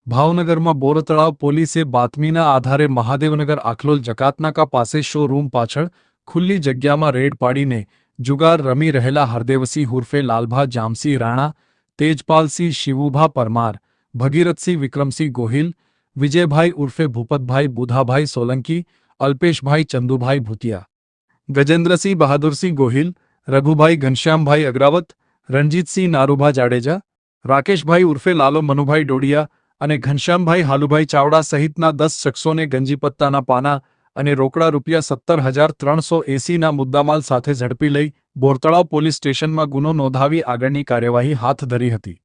ભાવનગરમાં બોરતળાવ પોલીસે બાતમીના આધારે મહાદેવનગર આખલોલ જકાતનાકા પાસે શોરૂમ પાછળ ખુલ્લી જગ્યામાં રેડ પાડીને જુગાર રમી રહેલા હરદેવસિંહ ઉર્ફે લાલભા જામસિંહ રાણા, તેજપાલસિંહ શિવુભા પરમાર, ભગીરથસિંહ વિક્રમસિંહ ગોહિલ, વિજયભાઈ ઉર્ફે ભૂપતભાઈ બુધાભાઈ સોલંકી, અલ્પેશભાઈ ચંદુભાઈ ભૂતિયા, ગજેન્દ્રસિંહ બહાદુરસિંહ ગોહિલ, રઘુભાઈ ઘનશ્યામભાઈ અગ્રાવત, રણજીતસિંહ નારુભા જાડેજા, રાકેશભાઈ ઉર્ફે લાલો મનુભાઈ ડોડિયા અને ઘનશ્યામભાઈ હાલુભાઈ ચાવડા સહિતના 10 શખ્સોને ગંજીપત્તાના પાના અને રોકડા ₹17,380ના મુદ્દામાલ સાથે ઝડપી લઈ બોરતળાવ પોલીસ સ્ટેશનમાં ગુનો નોંધાવી આગળની કાર્યવાહી હાથ ધરી હતી.